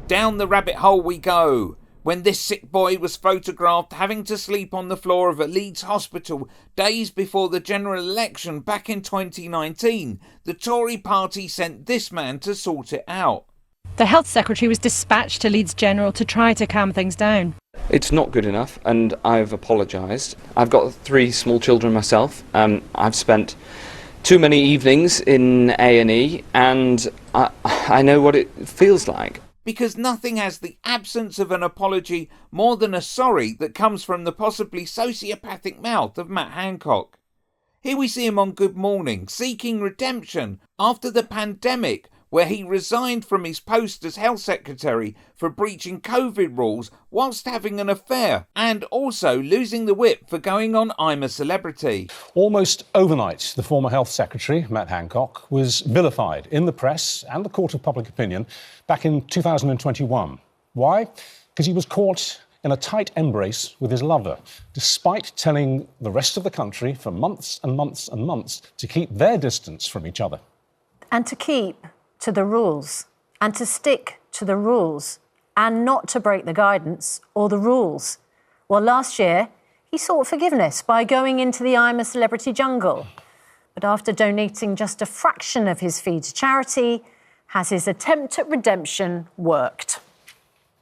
Down the rabbit hole we go. When this sick boy was photographed having to sleep on the floor of a Leeds hospital days before the general election back in 2019, the Tory party sent this man to sort it out. The Health Secretary was dispatched to Leeds General to try to calm things down. It's not good enough, and I've apologised. I've got 3 small children myself. I've spent too many evenings in A&E, and I know what it feels like. Because nothing has the absence of an apology more than a sorry that comes from the possibly sociopathic mouth of Matt Hancock. Here we see him on Good Morning, seeking redemption after the pandemic, where he resigned from his post as Health Secretary for breaching COVID rules whilst having an affair, and also losing the whip for going on I'm a Celebrity. Almost overnight, the former Health Secretary, Matt Hancock, was vilified in the press and the court of public opinion back in 2021. Why? Because he was caught in a tight embrace with his lover, despite telling the rest of the country for months and months and months to keep their distance from each other. And to keep to the rules, and to stick to the rules, and not to break the guidance or the rules. Well, last year, he sought forgiveness by going into the I'm a Celebrity jungle. But after donating just a fraction of his fee to charity, has his attempt at redemption worked?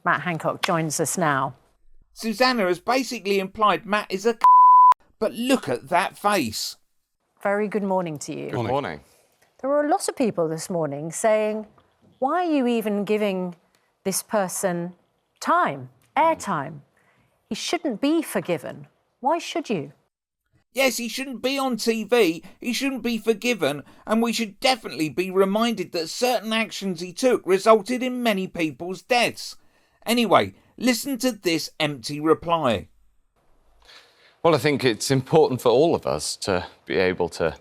Matt Hancock joins us now. Susanna has basically implied Matt is a but look at that face. Very good morning to you. Good morning. There were a lot of people this morning saying, why are you even giving this person time, airtime? He shouldn't be forgiven. Why should you? Yes, he shouldn't be on TV, he shouldn't be forgiven, and we should definitely be reminded that certain actions he took resulted in many people's deaths. Anyway, listen to this empty reply. Well, I think it's important for all of us to be able to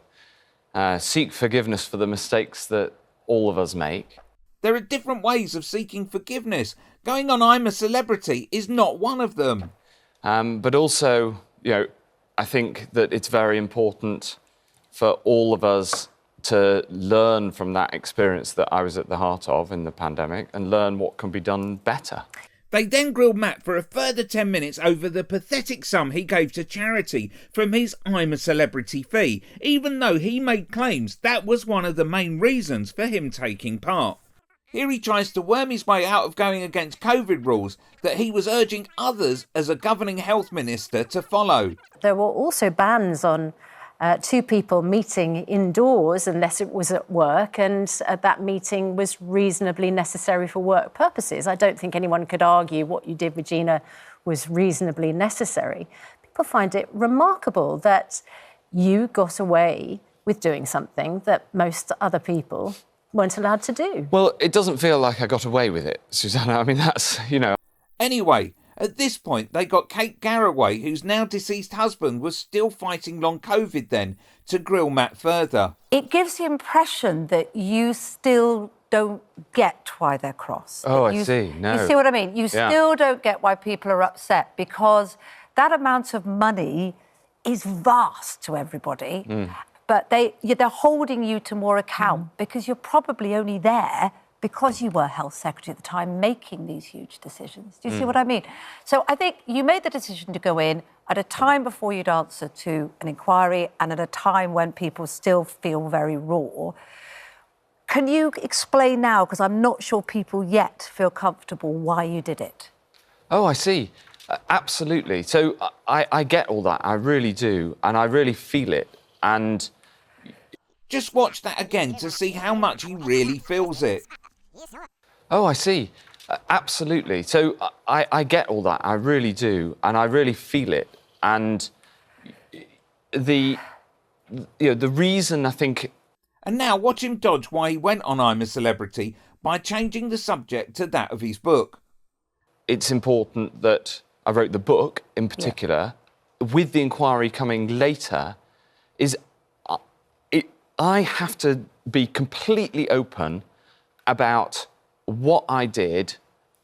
seek forgiveness for the mistakes that all of us make. There are different ways of seeking forgiveness. Going on I'm a Celebrity is not one of them. But also, I think that it's very important for all of us to learn from that experience that I was at the heart of in the pandemic and learn what can be done better. They then grilled Matt for a further 10 minutes over the pathetic sum he gave to charity from his I'm a Celebrity fee, even though he made claims that was one of the main reasons for him taking part. Here he tries to worm his way out of going against COVID rules that he was urging others as a governing health minister to follow. There were also bans on 2 people meeting indoors unless it was at work, and that meeting was reasonably necessary for work purposes. I don't think anyone could argue what you did, Regina, was reasonably necessary. People find it remarkable that you got away with doing something that most other people weren't allowed to do. Well, it doesn't feel like I got away with it, Susanna. I mean, that's. Anyway, at this point, they got Kate Garraway, whose now deceased husband was still fighting long COVID then, to grill Matt further. It gives the impression that you still don't get why they're cross. Oh, I see. No. You see what I mean? You still don't get why people are upset, because that amount of money is vast to everybody. But they're holding you to more account because you're probably only there because you were Health Secretary at the time making these huge decisions. Do you see what I mean? So I think you made the decision to go in at a time before you'd answer to an inquiry and at a time when people still feel very raw. Can you explain now, because I'm not sure people yet feel comfortable, why you did it? Oh, I see. Absolutely. So I get all that. I really do. And I really feel it. And just watch that again to see how much he really feels it. Oh, I see. Absolutely. So I get all that. I really do. And I really feel it. And the reason I think... And now watch him dodge why he went on I'm a Celebrity by changing the subject to that of his book. It's important that I wrote the book in particular, with the inquiry coming later, is I have to be completely open about what I did,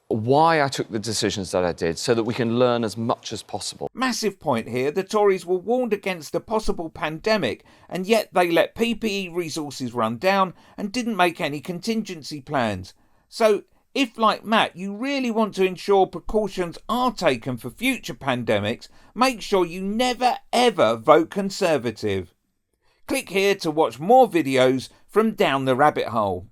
why I took the decisions that I did, so that we can learn as much as possible. Massive point here, the Tories were warned against a possible pandemic, and yet they let PPE resources run down and didn't make any contingency plans. So If, like Matt, you really want to ensure precautions are taken for future pandemics, make sure you never ever vote Conservative. Click here to watch more videos from Down the Rabbit Hole.